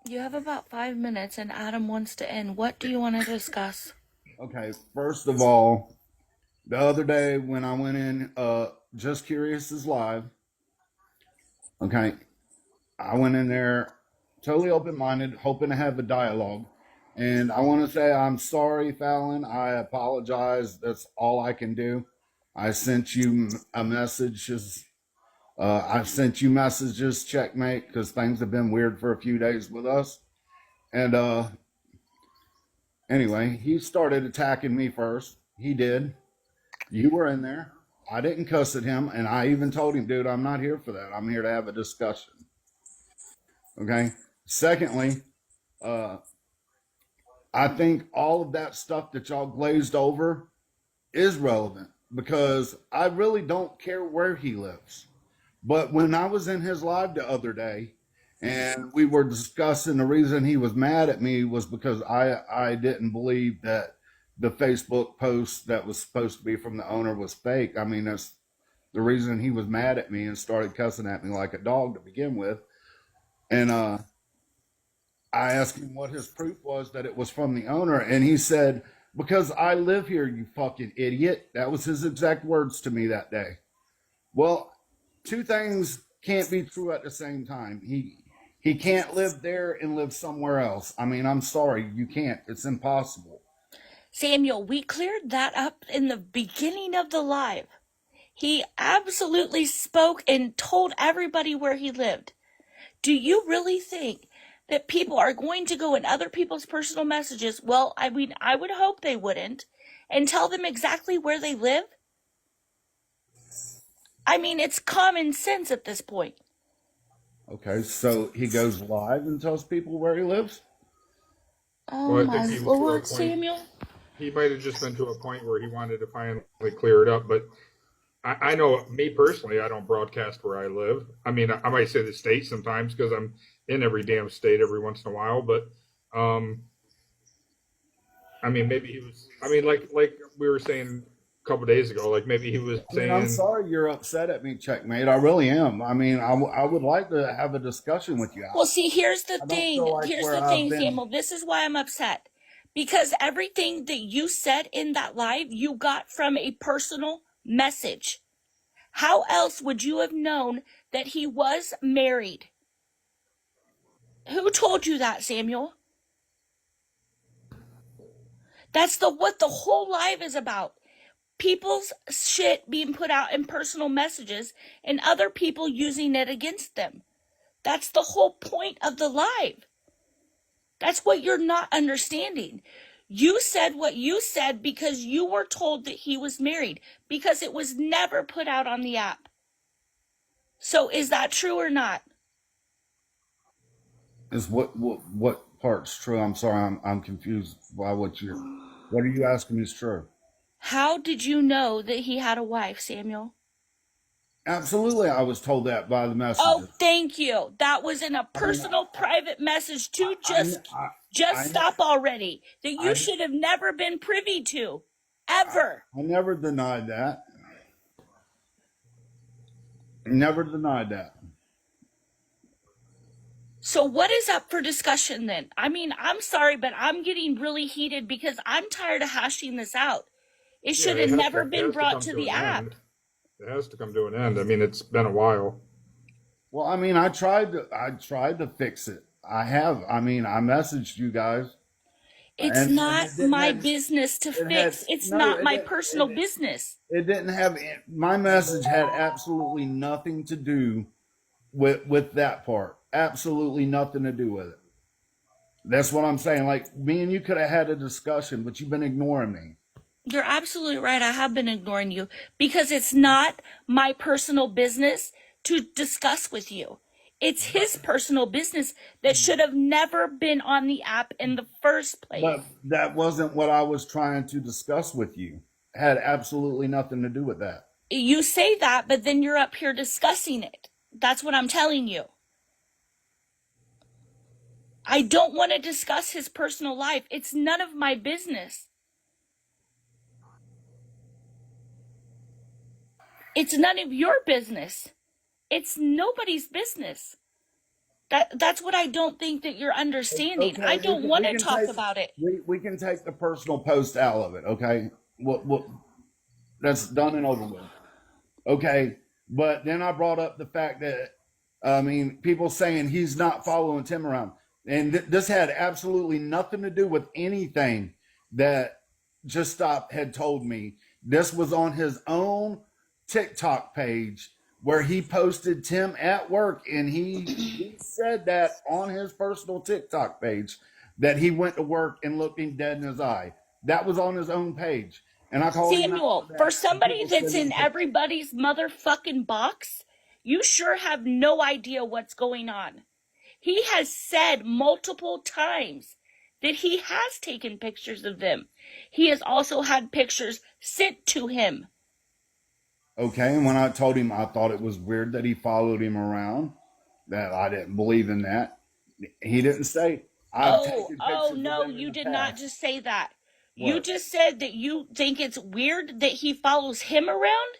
You have about 5 minutes and Adam wants to end. What do you want to discuss? Okay, first of all, the other day when I went in, Just Curious is live. Okay, I went in there totally open minded, hoping to have a dialogue. And I want to say I'm sorry, Fallon. I apologize. That's all I can do. I sent you a message. I sent you messages, checkmate, because things have been weird for a few days with us. And anyway, he started attacking me first. He did. You were in there. I didn't cuss at him, and I even told him, dude, I'm not here for that. I'm here to have a discussion. Okay. Secondly, uh, I think all of that stuff that y'all glazed over is relevant because I really don't care where he lives. But when I was in his live the other day and we were discussing the reason he was mad at me was because I didn't believe that the Facebook post that was supposed to be from the owner was fake. I mean, that's the reason he was mad at me and started cussing at me like a dog to begin with. And I asked him what his proof was that it was from the owner, and he said, "Because I live here, you fucking idiot." That was his exact words to me that day. Well, two things can't be true at the same time. He can't live there and live somewhere else. I mean, I'm sorry, you can't. It's impossible. Samuel, we cleared that up in the beginning of the live. He absolutely spoke and told everybody where he lived. Do you really think that people are going to go in other people's personal messages? Well, I mean, I would hope they wouldn't, and tell them exactly where they live? I mean, it's common sense at this point. Okay, so he goes live and tells people where he lives. Oh Well, I my think he was to a lord, point. Samuel. He might have just been to a point where he wanted to finally clear it up. But I know me personally, I don't broadcast where I live. I mean, I might say the state sometimes because I'm in every damn state every once in a while. But um, I mean, maybe he was. I mean, like we were saying a couple days ago, like maybe he was I mean, I'm saying, sorry you're upset at me, checkmate. I really am. I mean, I would like to have a discussion with you. Well, see, here's the I don't thing. feel like Here's where the I've thing, been. Samuel. This is why I'm upset. Because everything that you said in that live, you got from a personal message. How else would you have known that he was married? Who told you that, Samuel? That's what the whole live is about. People's shit being put out in personal messages and other people using it against them. That's the whole point of the live. That's what you're not understanding. You said what you said because you were told that he was married, because it was never put out on the app. So is that true or not? Is what part's true? I'm sorry, I'm confused by what are you asking me is true? How did you know that he had a wife, Samuel? Absolutely, I was told that by the Oh, messages. thank you. That was in a I mean, personal, private message too. I, Just I, stop already. That you I, should have never been privy to, ever. I never denied that. Never denied that. So what is up for discussion then? I mean, I'm sorry, but I'm getting really heated because I'm tired of hashing this out. It yeah, should have never it been has to brought come to to the an app. end. It has to come to an end. I mean, it's been a while. Well, I mean, I tried to fix it. I have. I mean, I messaged you guys, It's and not it didn't my have. business to It had fix. It's no. not my personal business. It didn't have. My message had absolutely nothing to do with that part. Absolutely nothing to do with it. That's what I'm saying. Like me and you could have had a discussion, but you've been ignoring me. You're absolutely right. I have been ignoring you because it's not my personal business to discuss with you. It's his personal business that should have never been on the app in the first place. But that wasn't what I was trying to discuss with you. It had absolutely nothing to do with that. You say that, but then you're up here discussing it. That's what I'm telling you. I don't want to discuss his personal life. It's none of my business. It's none of your business. It's nobody's business. That's what I don't think that you're understanding. Okay, I don't want to talk take about it. we can take the personal post out of it. Okay, what that's done and over with. Okay, but then I brought up the fact that I mean people saying he's not following Tim around, and this had absolutely nothing to do with anything that Just Stop had told me. This was on his own TikTok page where he posted Tim at work, and he said that on his personal TikTok page that he went to work and looked him dead in his eye. That was on his own page, and I called him out Samuel, for for that. somebody that's in everybody's motherfucking box, you sure have no idea what's going on. He has said multiple times that he has taken pictures of them. He has also had pictures sent to him. Okay, and when I told him I thought it was weird that he followed him around, that I didn't believe in that, he didn't say, I've taken pictures Oh of no, them in you the did not past. just say that. You What? just said that you think it's weird that he follows him around,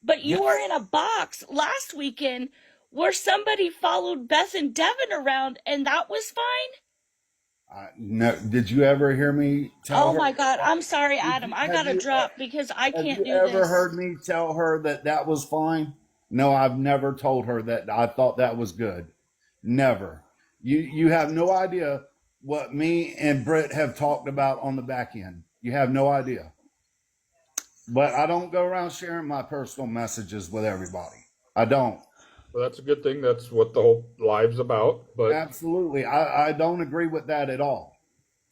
but you were Yes. in a box last weekend where somebody followed Beth and Devin around and that was fine. No, did you ever hear me tell Oh her? my God. I'm sorry, Adam. I Have gotta you drop because I have can't you do ever this. heard me tell her that that was fine? No, I've never told her that I thought that was good. Never. You have no idea what me and Britt have talked about on the back end. You have no idea. But I don't go around sharing my personal messages with everybody. I don't. Well, that's a good thing. That's what the whole live's about. But Absolutely. I don't agree with that at all.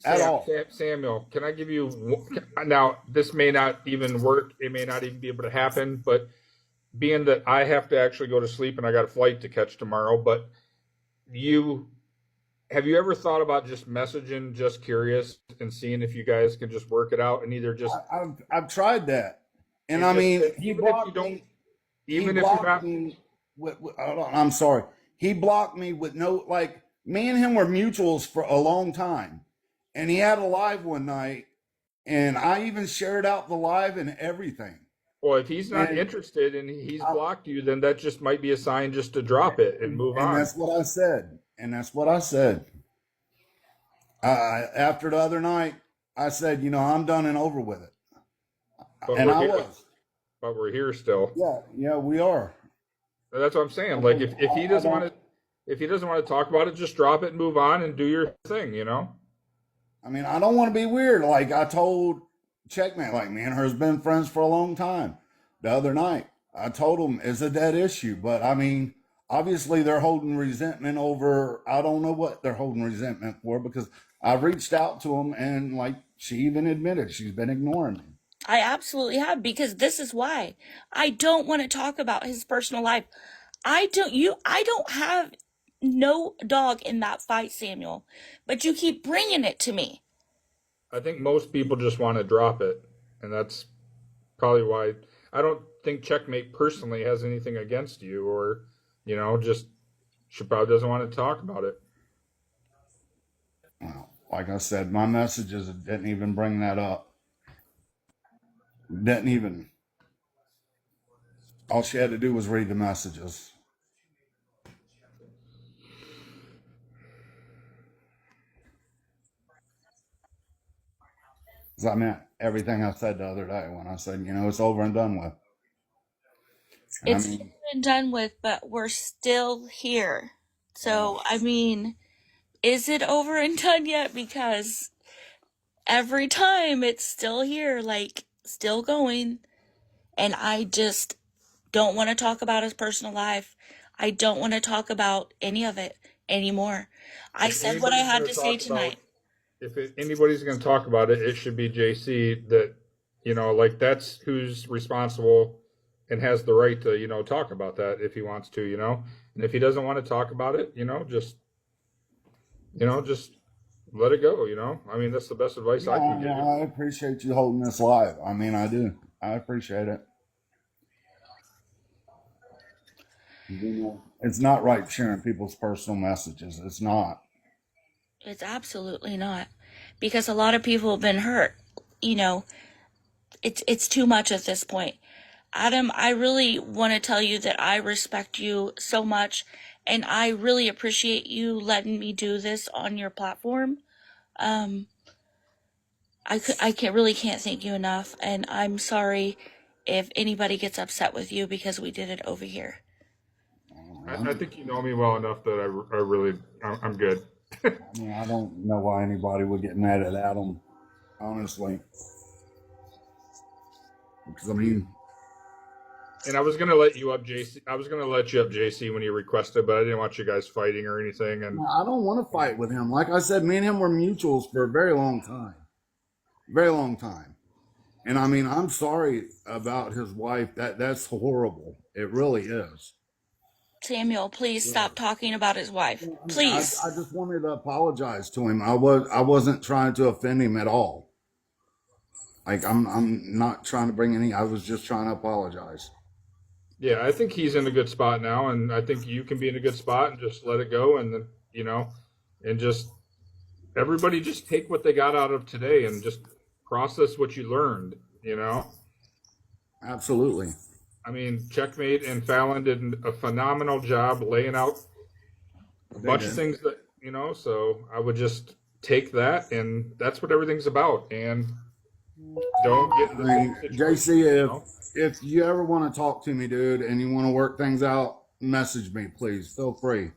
At all. Samuel, can I give you now? This may not even work. It may not even be able to happen. But being that I have to actually go to sleep and I got a flight to catch tomorrow, but you have you ever thought about just messaging, just curious, and seeing if you guys can just work it out and either just I've tried that. And I just mean, he even if you blocked don't, me. He even if you're blocked not, me hold on, I'm sorry. He blocked me with no, like, me and him were mutuals for a long time. And he had a live one night, and I even shared out the live and everything. Well, if he's not And interested and he's I, blocked you, then that just might be a sign just to drop it and move and on. that's what I said. And that's what I said. After the other night, I said, I'm done and over with it. But And we're I here. was. But we're here still. Yeah, we are. That's what I'm saying. Like if he I doesn't don't. want to, if he doesn't want to talk about it, just drop it and move on and do your thing. I mean, I don't want to be weird. Like I told Checkmate, like me and her's been friends for a long time. The other night, I told him it's a dead issue, but I mean, obviously they're holding resentment over. I don't know what they're holding resentment for because I reached out to him and like she even admitted she's been ignoring me. I absolutely have, because this is why I don't want to talk about his personal life. I don't have no dog in that fight, Samuel, but you keep bringing it to me. I think most people just want to drop it, and that's probably why. I don't think Checkmate personally has anything against you, or just she probably doesn't want to talk about it. Well, like I said, my messages didn't even bring that up. Didn't even. All she had to do was read the messages. I meant everything I said the other day when I said, it's over and done with. And I It's mean, been done with, but we're still here. So, I mean, is it over and done yet? Because every time it's still here, like, still going. And I just don't want to talk about his personal life. I don't want to talk about any of it anymore. I If said what I anybody's had going to to say talk about, tonight. anybody's going to talk about it, it should be JC. That like that's who's responsible and has the right to talk about that if he wants to. And if he doesn't want to talk about it, just let it go. I mean, that's the best advice I can give you. I appreciate you holding this live. I mean, I do. I appreciate it. It's not right sharing people's personal messages. It's not. It's absolutely not. Because a lot of people have been hurt. It's too much at this point. Adam, I really want to tell you that I respect you so much, and I really appreciate you letting me do this on your platform. Um, I can't thank you enough, and I'm sorry if anybody gets upset with you because we did it over here. I think you know me well enough that I really I'm good. I mean, I don't know why anybody would get mad at Adam, honestly. Because I mean, And I was gonna let you up, JC. I was gonna let you up, JC, when you requested, but I didn't want you guys fighting or anything. And I don't want to fight with him. Like I said, me and him were mutuals for a very long time. Very long time. And I mean, I'm sorry about his wife. That's horrible. It really is. Samuel, please stop talking about his wife. I mean, Please. I just wanted to apologize to him. I wasn't trying to offend him at all. Like I'm not trying to bring any. I was just trying to apologize. yeah, I think he's in a good spot now, and I think you can be in a good spot and just let it go, and then and just everybody just take what they got out of today and just process what you learned. Absolutely. I mean, Checkmate and Fallon did a phenomenal job laying out a bunch of things that So I would just take that, and that's what everything's about. And don't get in the same situation. JC, if you ever want to talk to me, dude, and you want to work things out, message me, please. Feel free.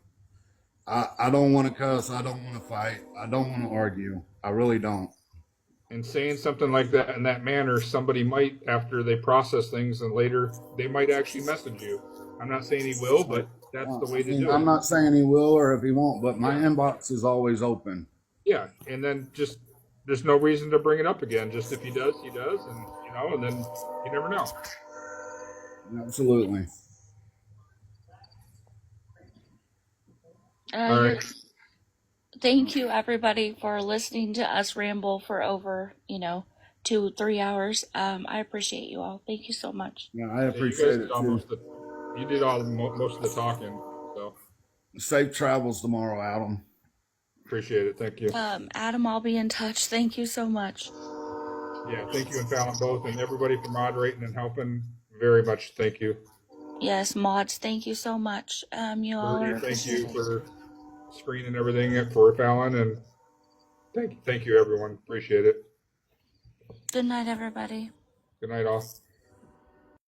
I don't want to cuss. I don't want to fight. I don't want to argue. I really don't. And saying something like that in that manner, somebody might, after they process things, and later they might actually message you. I'm not saying he will, but that's the way to do it. I'm not saying he will or if he won't, but my inbox is always open. Yeah, and then just there's no reason to bring it up again. Just if he does, and and then you never know. Absolutely. All right. Thank you, everybody, for listening to us ramble for over 2-3 hours. I appreciate you all. Thank you so much. Yeah, I appreciate it too. You did most of the talking. So safe travels tomorrow, Adam. Appreciate it. Thank you. Adam, I'll be in touch. Thank you so much. Yeah, thank you and Fallon both, and everybody for moderating and helping. Very much thank you. Yes, mods, thank you so much. You all Rudy, are thank you appreciated. for screening everything for Fallon, and thank you everyone. Appreciate it. Good night, everybody. Good night, all.